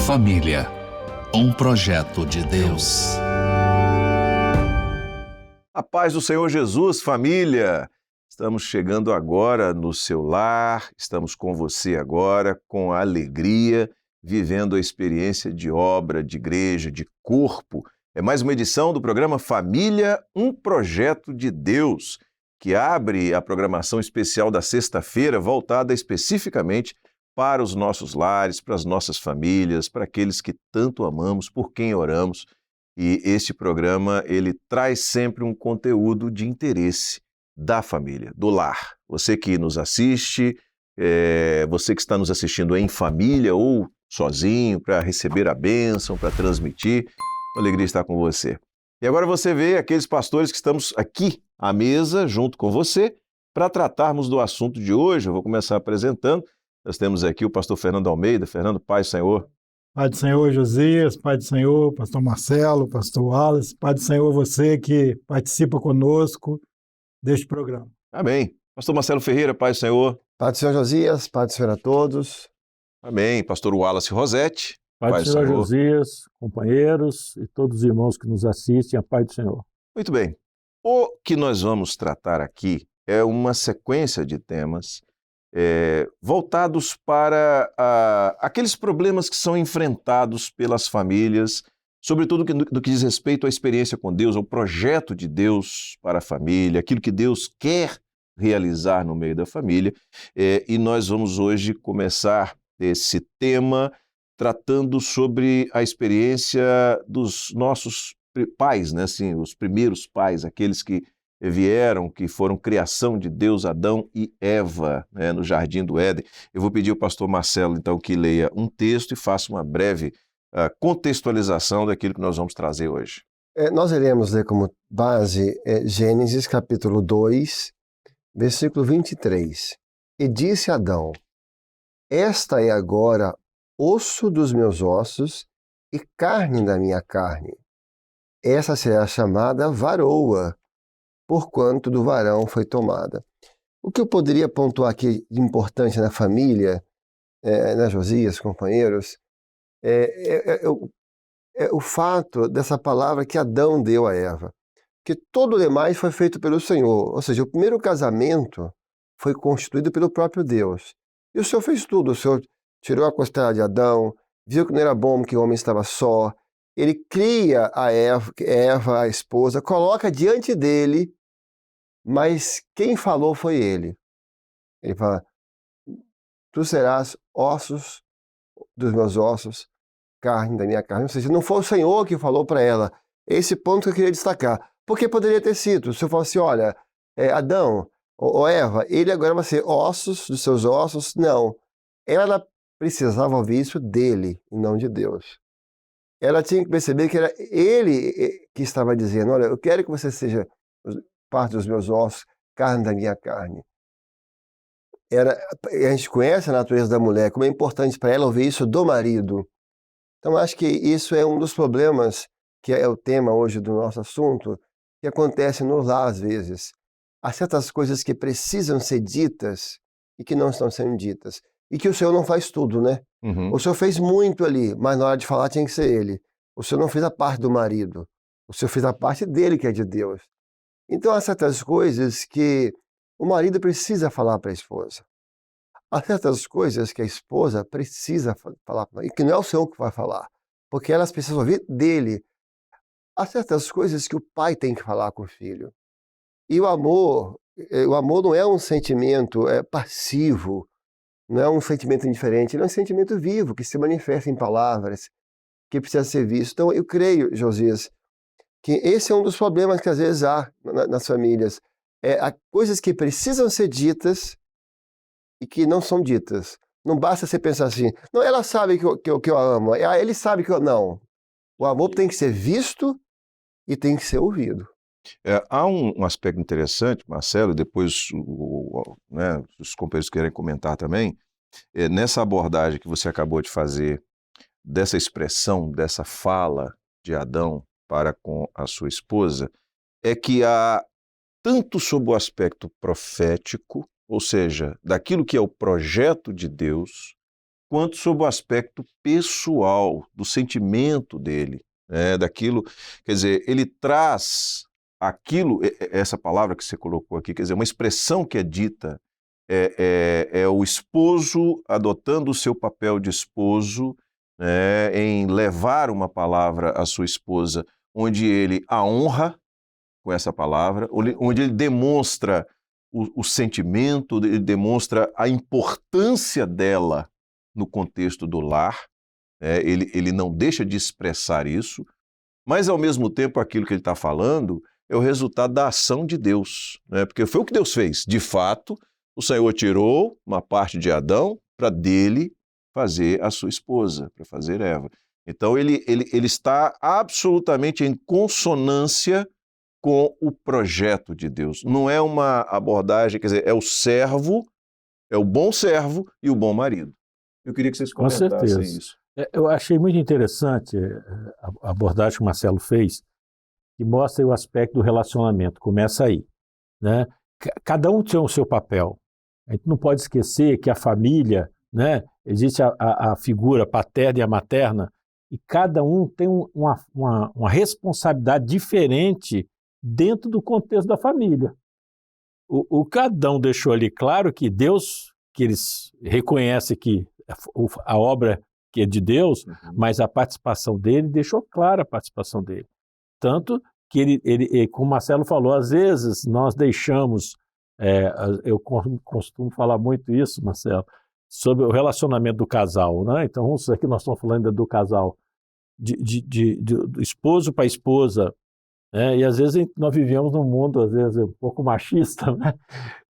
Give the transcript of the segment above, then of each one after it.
Família, um projeto de Deus. A paz do Senhor Jesus, família! Estamos chegando agora no seu lar, estamos com você agora, com alegria, vivendo a experiência de obra, de igreja, de corpo. É mais uma edição do programa Família, um projeto de Deus, que abre a programação especial da sexta-feira, voltada especificamente para os nossos lares, para as nossas famílias, para aqueles que tanto amamos, por quem oramos. E este programa, ele traz sempre um conteúdo de interesse da família, do lar. Você que nos assiste, você que está nos assistindo em família ou sozinho, para receber a bênção, para transmitir, uma alegria estar com você. E agora você vê aqueles pastores que estamos aqui à mesa, junto com você, para tratarmos do assunto de hoje. Eu vou começar apresentando. Nós temos aqui o pastor Fernando Almeida. Fernando, paz do Senhor. Pai do Senhor Josias, Pai do Senhor, pastor Marcelo, pastor Wallace, Pai do Senhor você que participa conosco deste programa. Amém. Pastor Marcelo Ferreira, Pai do Senhor. Pai do Senhor Josias, Pai do Senhor a todos. Amém. Pastor Wallace Rosetti. Pai do Senhor Josias, companheiros e todos os irmãos que nos assistem, a paz do Senhor. Muito bem. O que nós vamos tratar aqui é uma sequência de temas voltados para aqueles problemas que são enfrentados pelas famílias, sobretudo do que diz respeito à experiência com Deus, ao projeto de Deus para a família, aquilo que Deus quer realizar no meio da família. E nós vamos hoje começar esse tema tratando sobre a experiência dos nossos pais, né? Assim, os primeiros pais, aqueles que vieram, que foram criação de Deus, Adão e Eva, né, no Jardim do Éden. Eu vou pedir ao pastor Marcelo, então, que leia um texto e faça uma breve contextualização daquilo que nós vamos trazer hoje. Nós iremos ler como base Gênesis capítulo 2, versículo 23. E disse Adão: esta é agora osso dos meus ossos e carne da minha carne. Essa será chamada varoa, porquanto do varão foi tomada. O que eu poderia pontuar aqui de importante na família, né, Josias, companheiros, é o fato dessa palavra que Adão deu a Eva, que todo o demais foi feito pelo Senhor, ou seja, o primeiro casamento foi constituído pelo próprio Deus. E o Senhor fez tudo, o Senhor tirou a costela de Adão, viu que não era bom que o homem estava só, ele cria a Eva, a esposa, coloca diante dele, mas quem falou foi ele. Ele fala: tu serás ossos dos meus ossos, carne da minha carne. Ou seja, não foi o Senhor que falou para ela. Esse ponto que eu queria destacar. Porque poderia ter sido. Se eu fosse, olha, Adão ou Eva, ele agora vai ser ossos dos seus ossos. Não. Ela precisava ouvir isso dele e não de Deus. Ela tinha que perceber que era ele que estava dizendo: olha, eu quero que você seja parte dos meus ossos, carne da minha carne. A gente conhece a natureza da mulher, como é importante para ela ouvir isso do marido. Então, acho que isso é um dos problemas, que é o tema hoje do nosso assunto, que acontece no lar às vezes. Há certas coisas que precisam ser ditas e que não estão sendo ditas. E que o Senhor não faz tudo, né? Uhum. O Senhor fez muito ali, mas na hora de falar tinha que ser ele. O Senhor não fez a parte do marido. O Senhor fez a parte dele, que é de Deus. Então, há certas coisas que o marido precisa falar para a esposa. Há certas coisas que a esposa precisa falar, e que não é o Senhor que vai falar, porque elas precisam ouvir dele. Há certas coisas que o pai tem que falar com o filho. E o amor não é um sentimento passivo, não é um sentimento indiferente, ele é um sentimento vivo, que se manifesta em palavras, que precisa ser visto. Então, eu creio, Josias, que esse é um dos problemas que às vezes há nas famílias. Há coisas que precisam ser ditas e que não são ditas. Não basta você pensar assim: não, ela sabe que eu amo, ele sabe que eu não. O amor tem que ser visto e tem que ser ouvido. Há um aspecto interessante, Marcelo, depois né, os companheiros querem comentar também, nessa abordagem que você acabou de fazer, dessa expressão, dessa fala de Adão para com a sua esposa, é que há tanto sob o aspecto profético, ou seja, daquilo que é o projeto de Deus, quanto sobre o aspecto pessoal, do sentimento dele, né, daquilo. Quer dizer, ele traz aquilo, essa palavra que você colocou aqui, quer dizer, uma expressão que é dita, é o esposo adotando o seu papel de esposo, né, em levar uma palavra à sua esposa, onde ele a honra com essa palavra, onde ele demonstra o sentimento, ele demonstra a importância dela no contexto do lar, ele não deixa de expressar isso, mas ao mesmo tempo aquilo que ele está falando é o resultado da ação de Deus, né? Porque foi o que Deus fez. De fato, o Senhor tirou uma parte de Adão para dele fazer a sua esposa, para fazer Eva. Então ele está absolutamente em consonância com o projeto de Deus. Não é uma abordagem, quer dizer, é o servo, é o bom servo e o bom marido. Eu queria que vocês comentassem isso. Eu achei muito interessante a abordagem que o Marcelo fez, que mostra o aspecto do relacionamento. Começa aí, né? Cada um tem o seu papel. A gente não pode esquecer que a família, né? Existe a figura paterna e a materna, e cada um tem uma responsabilidade diferente dentro do contexto da família. O cada um deixou ali claro que Deus, que eles reconhecem que a obra que é de Deus, mas a participação dele, deixou clara a participação dele. Tanto que ele, como o Marcelo falou, às vezes nós deixamos, eu costumo falar muito isso, Marcelo, sobre o relacionamento do casal, né? Então, aqui nós estamos falando do casal, do esposo para a esposa, né? E às vezes nós vivemos num mundo, às vezes, um pouco machista, né?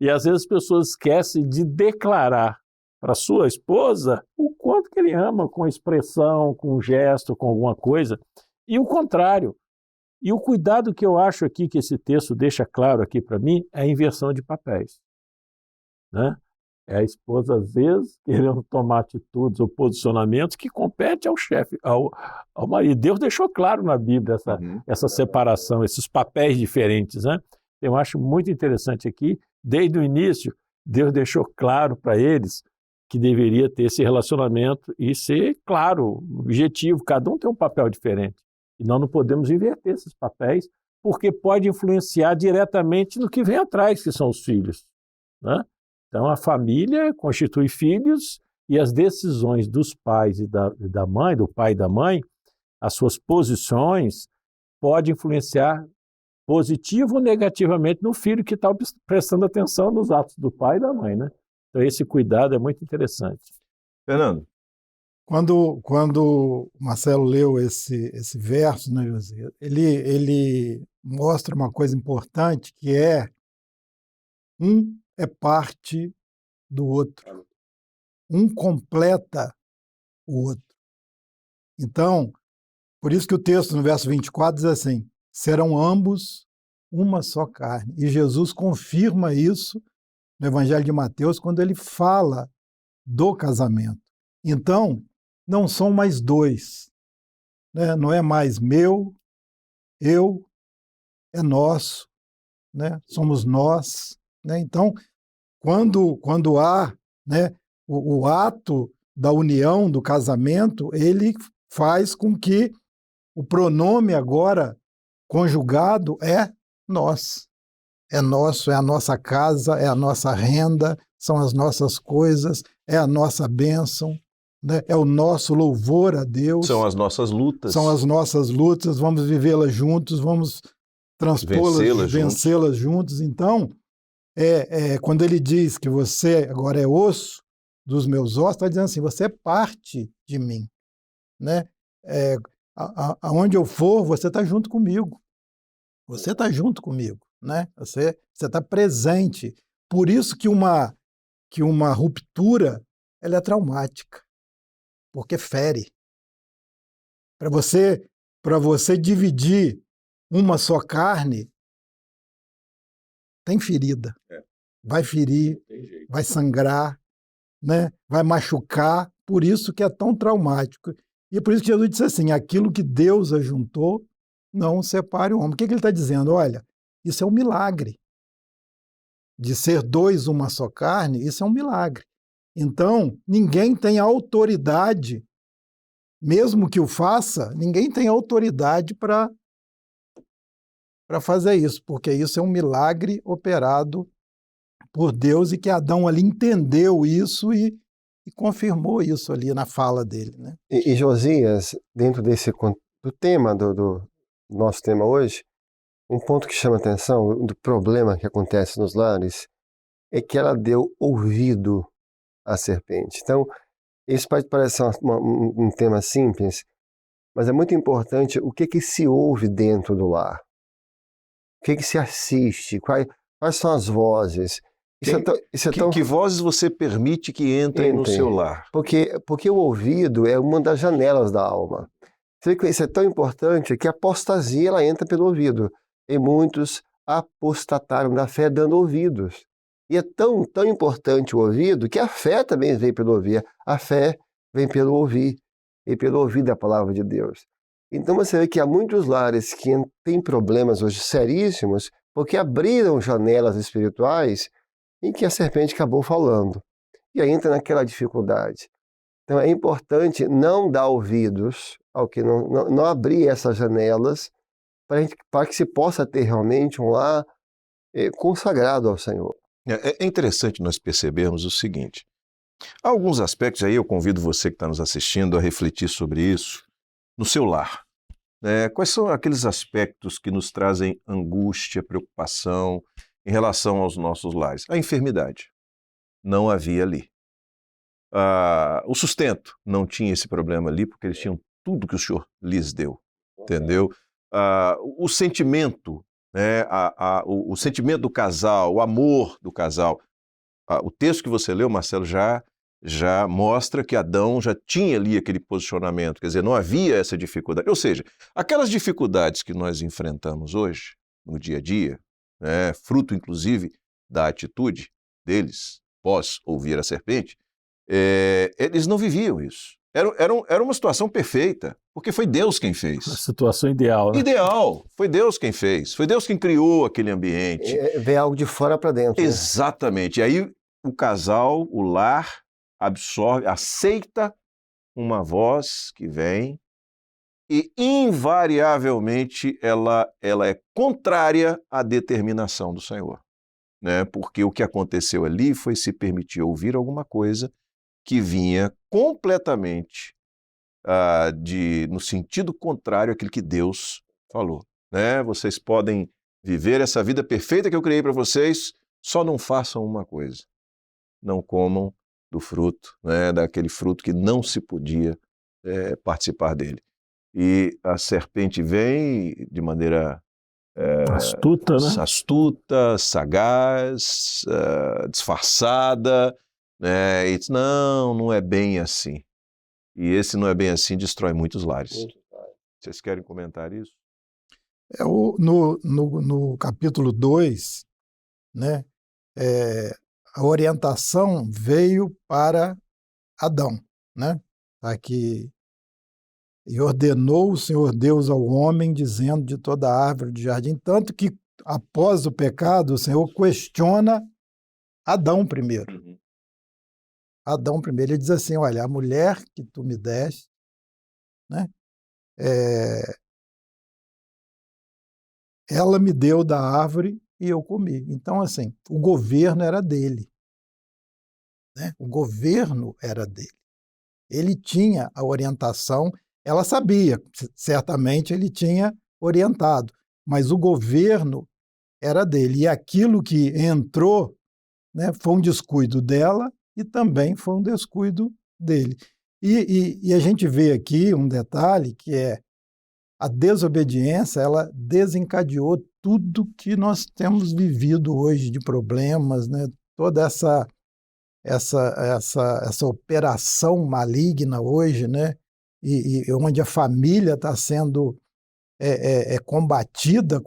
E às vezes as pessoas esquecem de declarar para sua esposa o quanto que ele ama, com expressão, com gesto, com alguma coisa, e o contrário. E o cuidado que eu acho aqui, que esse texto deixa claro aqui para mim, é a inversão de papéis, né? É a esposa, às vezes, querendo tomar atitudes ou posicionamentos que compete ao chefe, ao marido. Deus deixou claro na Bíblia essa separação, esses papéis diferentes, né? Eu acho muito interessante aqui, desde o início, Deus deixou claro para eles que deveria ter esse relacionamento e ser claro, objetivo, cada um tem um papel diferente. E nós não podemos inverter esses papéis, porque pode influenciar diretamente no que vem atrás, que são os filhos, né? Então, a família constitui filhos e as decisões dos pais e da mãe, do pai e da mãe, as suas posições, podem influenciar positivo ou negativamente no filho que está prestando atenção nos atos do pai e da mãe, né? Então, esse cuidado é muito interessante. Fernando? Quando o Marcelo leu esse verso, né, José, ele mostra uma coisa importante, que é parte do outro. Um completa o outro. Então, por isso que o texto no verso 24 diz assim, serão ambos uma só carne. E Jesus confirma isso no Evangelho de Mateus, quando ele fala do casamento. Então, não são mais dois, né? Não é mais meu, eu, é nosso, né? Somos nós, né? Então, quando há, né, o ato da união, do casamento, ele faz com que o pronome agora conjugado é nós. É nosso, é a nossa casa, é a nossa renda, são as nossas coisas, é a nossa bênção, né? É o nosso louvor a Deus. São as nossas lutas. São as nossas lutas, vamos vivê-las juntos, vamos transpô-las, vencê-las juntos. Então, quando ele diz que você agora é osso dos meus ossos, está dizendo assim, você é parte de mim, né? Aonde eu for, você está junto comigo. Você está junto comigo, né? Você está presente. Por isso que uma ruptura ela é traumática, porque fere. Para você dividir uma só carne, tem ferida. Vai ferir, vai sangrar, né? Vai machucar. Por isso que é tão traumático. E é por isso que Jesus disse assim, aquilo que Deus ajuntou, não separe o homem. O que ele está dizendo? Olha, isso é um milagre. De ser dois uma só carne, isso é um milagre. Então, ninguém tem autoridade, mesmo que o faça, ninguém tem autoridade para fazer isso, porque isso é um milagre operado por Deus e que Adão ali entendeu isso e confirmou isso ali na fala dele, né? E Josias, dentro do tema, do nosso tema hoje, um ponto que chama a atenção do problema que acontece nos lares é que ela deu ouvido à serpente. Então, isso pode parecer um tema simples, mas é muito importante o que se ouve dentro do lar. O que se assiste, quais são as vozes. Que vozes você permite que entrem no seu lar? Porque o ouvido é uma das janelas da alma. Você vê que isso é tão importante que a apostasia ela entra pelo ouvido. E muitos apostataram da fé dando ouvidos. E é tão importante o ouvido que a fé também vem pelo ouvir. A fé vem pelo ouvir e pelo ouvir da palavra de Deus. Então você vê que há muitos lares que têm problemas hoje seríssimos porque abriram janelas espirituais em que a serpente acabou falando. E aí entra naquela dificuldade. Então é importante não dar ouvidos ao que não abrir essas janelas para que se possa ter realmente um lar consagrado ao Senhor. É interessante nós percebermos o seguinte. Há alguns aspectos aí, eu convido você que está nos assistindo a refletir sobre isso no seu lar. Quais são aqueles aspectos que nos trazem angústia, preocupação em relação aos nossos lares? A enfermidade. Não havia ali. O sustento. Não tinha esse problema ali, porque eles tinham tudo que o Senhor lhes deu. Entendeu? O sentimento, né? O sentimento do casal, o amor do casal. O texto que você leu, Marcelo, já mostra que Adão já tinha ali aquele posicionamento, quer dizer, não havia essa dificuldade. Ou seja, aquelas dificuldades que nós enfrentamos hoje, no dia a dia, né, fruto inclusive da atitude deles, pós ouvir a serpente, eles não viviam isso. Era uma situação perfeita, porque foi Deus quem fez. Uma situação ideal, né? Ideal, foi Deus quem fez, foi Deus quem criou aquele ambiente. Vem algo de fora para dentro. Exatamente, e aí o casal, o lar, absorve, aceita uma voz que vem e invariavelmente ela é contrária à determinação do Senhor, né? Porque o que aconteceu ali foi se permitir ouvir alguma coisa que vinha completamente no sentido contrário àquilo que Deus falou, né? Vocês podem viver essa vida perfeita que eu criei para vocês, só não façam uma coisa, não comam do fruto, né? Daquele fruto que não se podia participar dele. E a serpente vem de maneira astuta, né? Astuta, sagaz, disfarçada, né? E diz, não é bem assim. E esse não é bem assim destrói muitos lares. Vocês querem comentar isso? No capítulo 2, né, a orientação veio para Adão, né? Aqui, e ordenou o Senhor Deus ao homem, dizendo de toda a árvore do jardim, tanto que após o pecado, o Senhor questiona Adão primeiro. Uhum. Adão primeiro, ele diz assim, olha, a mulher que tu me deste, né, ela me deu da árvore e eu comi. Então, assim, o governo era dele, né? O governo era dele. Ele tinha a orientação, ela sabia, certamente ele tinha orientado, mas o governo era dele. E aquilo que entrou, né, foi um descuido dela e também foi um descuido dele. E a gente vê aqui um detalhe que é a desobediência, ela desencadeou tudo que nós temos vivido hoje de problemas, né? Toda essa operação maligna hoje, né? E onde a família está sendo combatida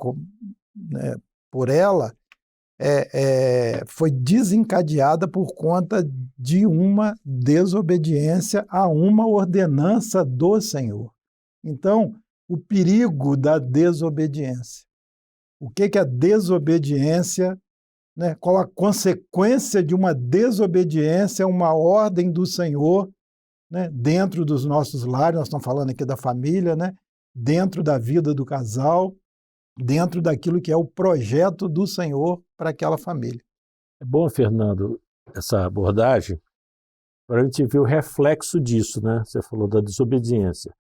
né, por ela, foi desencadeada por conta de uma desobediência a uma ordenança do Senhor. Então, o perigo da desobediência. O que a desobediência né? Qual a consequência de uma desobediência a uma ordem do Senhor, né? Dentro dos nossos lares, nós estamos falando aqui da família, né? Dentro da vida do casal, dentro daquilo que é o projeto do Senhor para aquela família. É bom, Fernando, essa abordagem, para a gente ver o reflexo disso, né? Você falou da desobediência,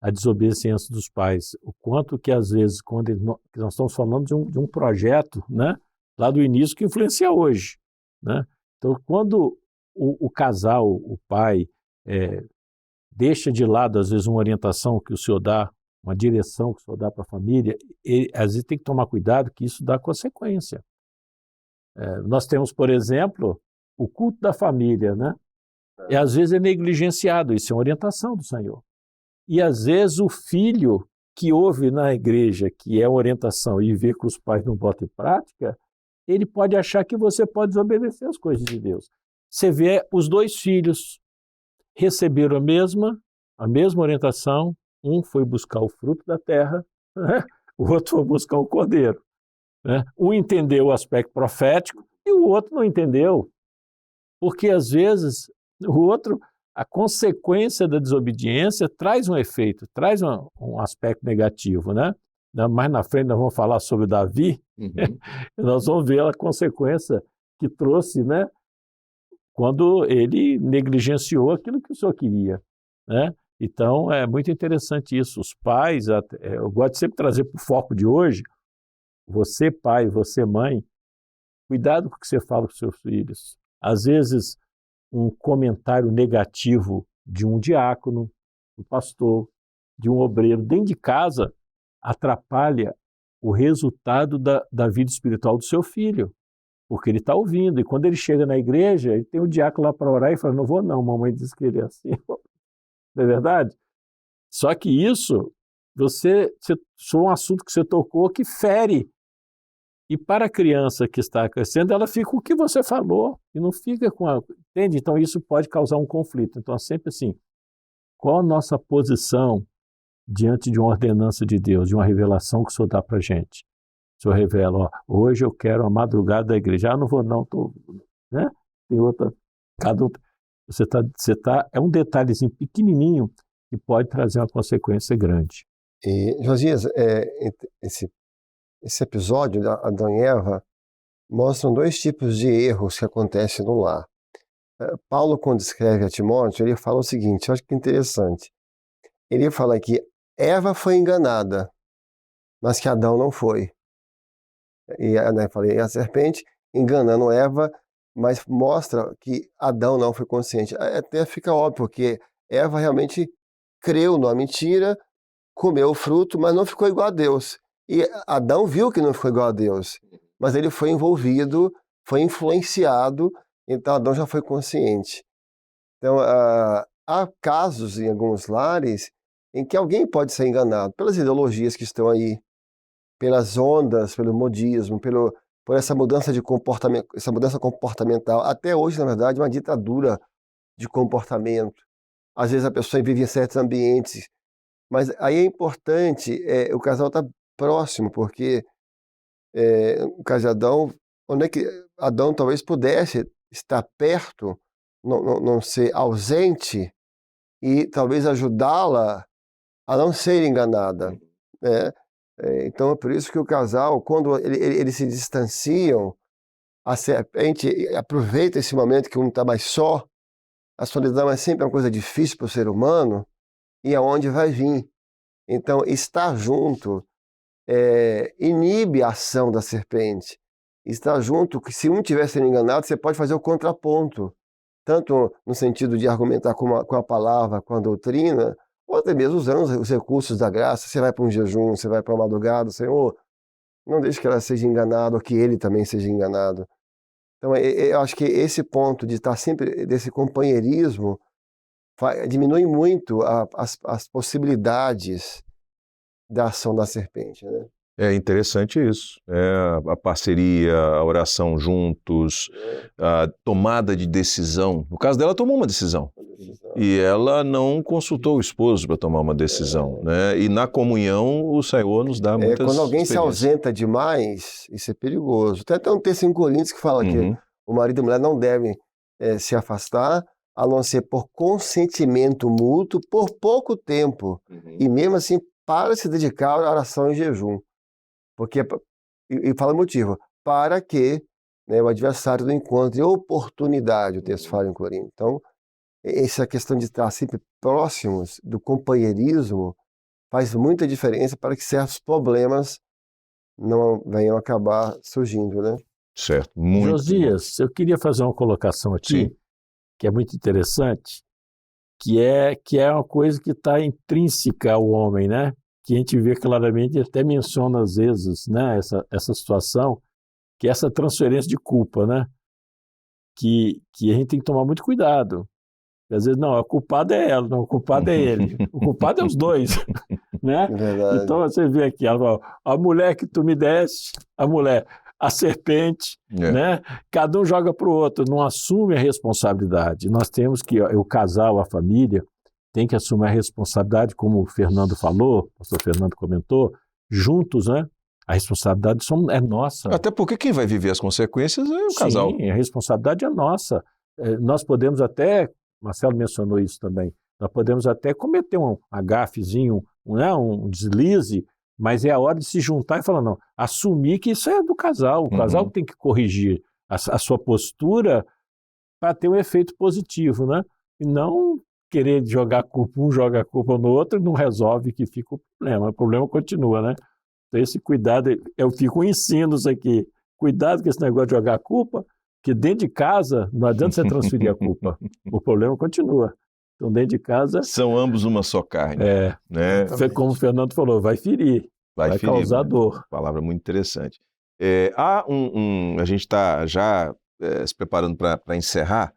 a desobediência dos pais, o quanto que às vezes, quando nós estamos falando de um projeto, né? Lá do início que influencia hoje, né? Então, quando o casal, o pai, deixa de lado, às vezes, uma orientação que o senhor dá, uma direção que o senhor dá para a família, às vezes tem que tomar cuidado que isso dá consequência. Nós temos, por exemplo, o culto da família, né? E às vezes é negligenciado, isso é uma orientação do Senhor. E às vezes o filho que ouve na igreja, que é orientação, e vê que os pais não botam em prática, ele pode achar que você pode desobedecer as coisas de Deus. Você vê os dois filhos receberam a mesma orientação, um foi buscar o fruto da terra, né? O outro foi buscar o cordeiro. Né? Um entendeu o aspecto profético e o outro não entendeu. Porque às vezes o outro, a consequência da desobediência traz um efeito, traz um aspecto negativo, né? Mais na frente nós vamos falar sobre Davi, e nós vamos ver a consequência que trouxe, né? Quando ele negligenciou aquilo que o senhor queria, né? Então é muito interessante isso. Os pais, eu gosto de sempre trazer para o foco de hoje, você pai, você mãe, cuidado com o que você fala para os seus filhos. Às vezes um comentário negativo de um diácono, do pastor, de um obreiro dentro de casa atrapalha o resultado da vida espiritual do seu filho, porque ele está ouvindo, e quando ele chega na igreja, ele tem o diácono lá para orar e fala, não vou não, mamãe disse que ele é assim. Não é verdade? Só que isso, foi um assunto que você tocou que fere. E para a criança que está crescendo, ela fica com o que você falou e não fica com a... Entende? Então isso pode causar um conflito. Então é sempre assim, qual a nossa posição diante de uma ordenança de Deus, de uma revelação que o Senhor dá para a gente? O Senhor revela, ó, hoje eu quero a madrugada da igreja. Não vou não, né? Tem outra... Cada um... é um detalhezinho pequenininho que pode trazer uma consequência grande. E, Josias, esse episódio da Adão e Eva mostram dois tipos de erros que acontecem no lar. Paulo, quando escreve a Timóteo, ele fala o seguinte, eu acho que é interessante. Ele fala que Eva foi enganada, mas que Adão não foi. E a serpente enganando Eva, mas mostra que Adão não foi consciente. Até fica óbvio, porque Eva realmente creu numa mentira, comeu o fruto, mas não ficou igual a Deus. E Adão viu que não ficou igual a Deus, mas ele foi envolvido, foi influenciado, então Adão já foi consciente. Então, há casos em alguns lares em que alguém pode ser enganado pelas ideologias que estão aí, pelas ondas, pelo modismo, por essa mudança de comportamento, essa mudança comportamental. Até hoje, na verdade, uma ditadura de comportamento. Às vezes a pessoa vive em certos ambientes, mas aí é importante o casal estar próximo, porque o caso de Adão, onde é que Adão talvez pudesse estar perto, não ser ausente e talvez ajudá-la a não ser enganada, né? Então é por isso que o casal, quando eles se distanciam, a serpente aproveita esse momento que um está mais só. A solidão é sempre uma coisa difícil para o ser humano e aonde vai vir. Então estar junto inibe a ação da serpente. Estar junto, que se um estiver sendo enganado, você pode fazer o contraponto, tanto no sentido de argumentar com a palavra, com a doutrina, ou até mesmo usando os recursos da graça. Você vai para um jejum, você vai para uma madrugada, Senhor, não deixe que ela seja enganada ou que ele também seja enganado. Então, eu acho que esse ponto de estar sempre, desse companheirismo, diminui muito as possibilidades da ação da serpente, né? É interessante isso. A parceria, a oração juntos, a tomada de decisão. No caso dela, tomou uma decisão. e ela não consultou o esposo para tomar uma decisão, né? E na comunhão o Senhor nos dá muitas Quando alguém se experiências. ausenta demais, isso é perigoso. Tem até um texto em Coríntios que fala que Uhum. o marido e a mulher não devem se afastar, a não ser por consentimento mútuo, por pouco tempo. E mesmo assim, para se dedicar à oração e jejum. Porque, e fala o motivo, para que, né, o adversário não encontre oportunidade, o texto fala em Coríntios. Então, essa questão de estar sempre próximos do companheirismo faz muita diferença para que certos problemas não venham acabar surgindo, né? Certo, muito bom. Josias, eu queria fazer uma colocação aqui, Sim. que é muito interessante, que é uma coisa que está intrínseca ao homem, né? Que a gente vê claramente, até menciona às vezes, né, essa situação, que é essa transferência de culpa, né? Que a gente tem que tomar muito cuidado. Às vezes, não, a culpada é ela, não, o culpado é ele. O culpado é os dois, né? É verdade. Então, você vê aqui, ela fala, a mulher que tu me deste, a mulher, a serpente, né? Cada um joga para o outro, não assume a responsabilidade. Nós temos que, o casal, a família, tem que assumir a responsabilidade, como o Fernando falou, o pastor Fernando comentou, juntos, né? A responsabilidade é nossa. Até porque quem vai viver as consequências é o casal. Sim, a responsabilidade é nossa. Nós podemos até, Marcelo mencionou isso também, nós podemos até cometer um agafezinho, né, um deslize, mas é a hora de se juntar e falar, não, assumir que isso é do casal, o casal tem que corrigir a sua postura para ter um efeito positivo, né? E não querer jogar a culpa, um joga a culpa no outro e não resolve que fica o problema continua, né? Então esse cuidado, eu fico um ensino isso aqui, cuidado com esse negócio de jogar a culpa, que dentro de casa não adianta você transferir a culpa, o problema continua. Então dentro de casa... São ambos uma só carne, né? Como o Fernando falou, vai ferir, vai ferir, causar dor. Palavra muito interessante. A gente está já se preparando para encerrar,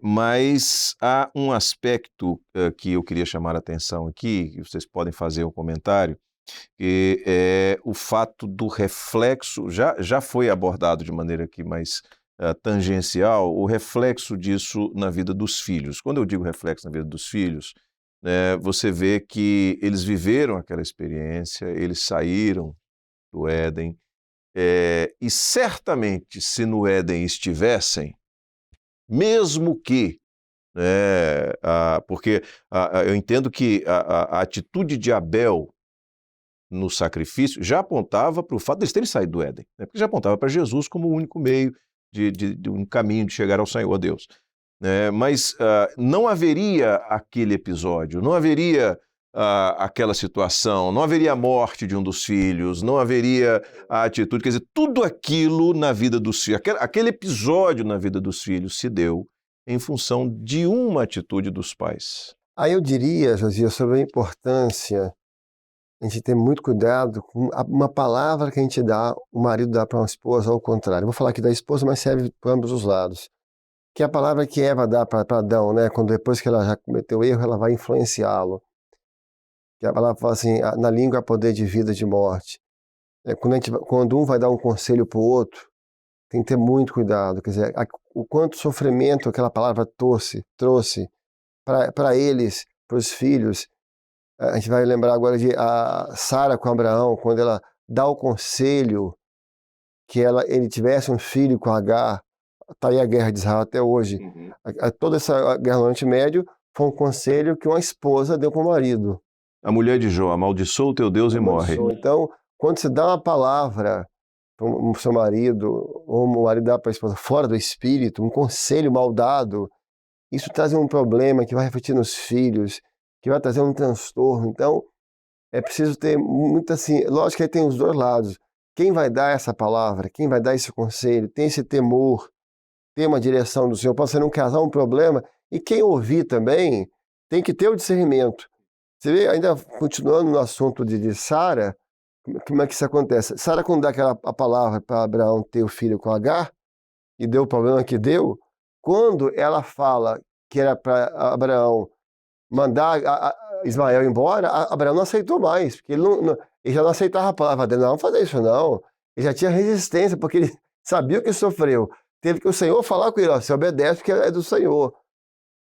mas há um aspecto que eu queria chamar a atenção aqui, que vocês podem fazer um comentário, que é o fato do reflexo, já foi abordado de maneira aqui mais tangencial, o reflexo disso na vida dos filhos. Quando eu digo reflexo na vida dos filhos, você vê que eles viveram aquela experiência, eles saíram do Éden, e certamente se no Éden estivessem, mesmo que, porque eu entendo que a atitude de Abel no sacrifício já apontava para o fato de eles terem saído do Éden, né? Porque já apontava para Jesus como o único meio de um caminho de chegar ao Senhor Deus. Mas não haveria aquele episódio, não haveria aquela situação, não haveria a morte de um dos filhos, não haveria a atitude, quer dizer, tudo aquilo na vida dos filhos, aquele episódio na vida dos filhos se deu em função de uma atitude dos pais. Aí eu diria, Josias, sobre a importância a gente ter muito cuidado com uma palavra que a gente dá, o marido dá para uma esposa, ou ao contrário. Eu vou falar aqui da esposa, mas serve para ambos os lados. Que é a palavra que Eva dá para Adão, né? Quando depois que ela já cometeu erro, ela vai influenciá-lo. Que a palavra fala assim, na língua há poder de vida e de morte. Quando um vai dar um conselho para o outro, tem que ter muito cuidado. Quer dizer, o quanto sofrimento aquela palavra trouxe para eles, para os filhos. A gente vai lembrar agora de Sara com Abraão, quando ela dá o conselho que ele tivesse um filho com Agar. Está aí a guerra de Israel até hoje. Toda essa guerra no Oriente Médio foi um conselho que uma esposa deu para o marido. A mulher de Jó, amaldiçoa o teu Deus e morre. Então, quando você dá uma palavra para o seu marido, ou o marido dá para a esposa fora do espírito, um conselho mal dado, isso traz um problema que vai refletir nos filhos, que vai trazer um transtorno. Então, é preciso ter muito assim, lógico que aí tem os dois lados. Quem vai dar essa palavra, quem vai dar esse conselho, tem esse temor, tem uma direção do Senhor, pode ser não causar um problema, e quem ouvir também tem que ter o discernimento. Você vê, ainda continuando no assunto de Sara, como é que isso acontece? Sara, quando dá a palavra para Abraão ter o filho com Agar, e deu o problema que deu, quando ela fala que era para Abraão mandar Ismael embora, Abraão não aceitou mais, porque ele já não aceitava a palavra dele, não, vamos fazer isso não. Ele já tinha resistência, porque ele sabia o que sofreu. Teve que o Senhor falar com ele, ó, você obedece porque é do Senhor.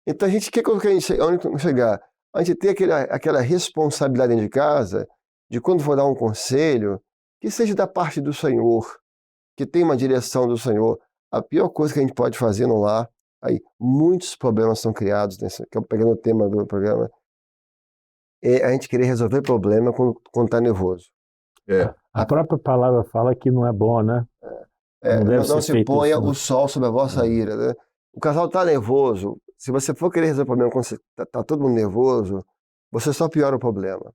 Então, onde que a gente chegar? A gente tem aquela responsabilidade dentro de casa, de quando for dar um conselho, que seja da parte do Senhor, que tenha uma direção do Senhor. A pior coisa que a gente pode fazer no lar, aí muitos problemas são criados, pegando o tema do programa, é a gente querer resolver problema quando está nervoso. A própria palavra fala que não é bom, né? Não se ponha o sol sobre a vossa ira. Né? O casal está nervoso. Se você for querer resolver o problema quando está todo mundo nervoso, você só piora o problema.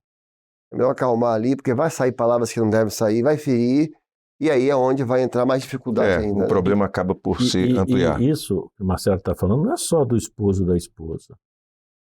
É melhor acalmar ali, porque vai sair palavras que não devem sair, vai ferir, e aí é onde vai entrar mais dificuldade ainda. O problema acaba por se ampliar. E isso que o Marcelo está falando não é só do esposo da esposa,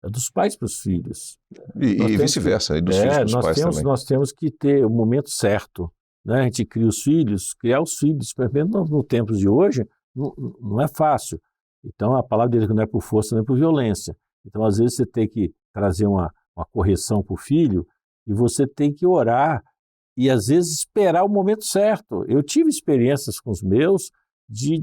é dos pais para os filhos. E vice-versa, e dos filhos para os pais também. Nós temos que ter o momento certo. Né? A gente cria os filhos, criar os filhos, por exemplo, no tempo de hoje, não é fácil. Então, a palavra dele não é por força, não é por violência. Então, às vezes, você tem que trazer uma correção para o filho e você tem que orar e, às vezes, esperar o momento certo. Eu tive experiências com os meus de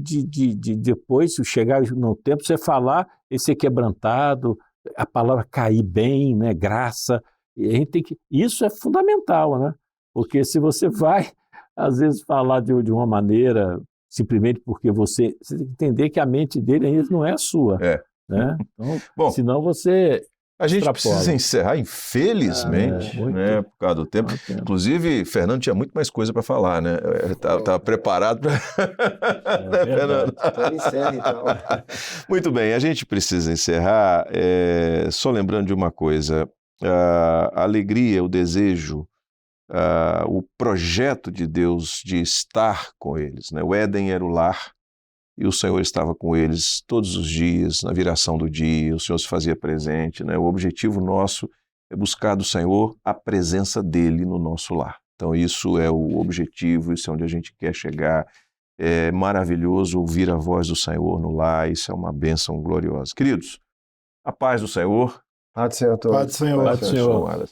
depois chegar no tempo, você falar e ser quebrantado, a palavra cair bem, né? Graça. E a gente tem que... Isso é fundamental, né? Porque se você vai, às vezes, falar de uma maneira... simplesmente porque você tem que entender que a mente dele ainda não é a sua. Né? Então, bom, senão você a gente extrapola. precisa encerrar, infelizmente, né, por causa do tempo. Inclusive, Fernando tinha muito mais coisa para falar, né? Estava preparado para... né, Fernando? Encerra, então. Muito bem, a gente precisa encerrar só lembrando de uma coisa. A alegria, o desejo, o projeto de Deus de estar com eles. Né? O Éden era o lar e o Senhor estava com eles todos os dias, na viração do dia, o Senhor se fazia presente. Né? O objetivo nosso é buscar do Senhor a presença dele no nosso lar. Então isso é o objetivo, isso é onde a gente quer chegar. É maravilhoso ouvir a voz do Senhor no lar, isso é uma bênção gloriosa. Queridos, a paz do Senhor. Paz do Senhor. Paz do Senhor. Paz do Senhor.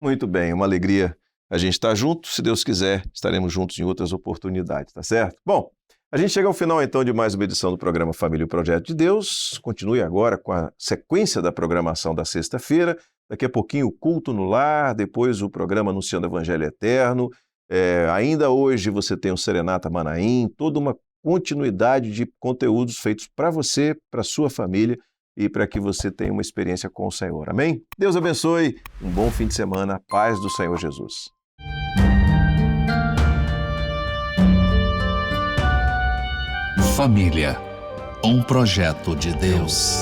Muito bem, uma alegria a gente estar junto. Se Deus quiser, estaremos juntos em outras oportunidades, tá certo? Bom, a gente chega ao final então de mais uma edição do programa Família e o Projeto de Deus. Continue agora com a sequência da programação da sexta-feira. Daqui a pouquinho o culto no lar, depois o programa Anunciando o Evangelho Eterno. Ainda hoje você tem o Serenata Manaim, toda uma continuidade de conteúdos feitos para você, para sua família e para que você tenha uma experiência com o Senhor. Amém? Deus abençoe, um bom fim de semana, paz do Senhor Jesus. Família, um projeto de Deus.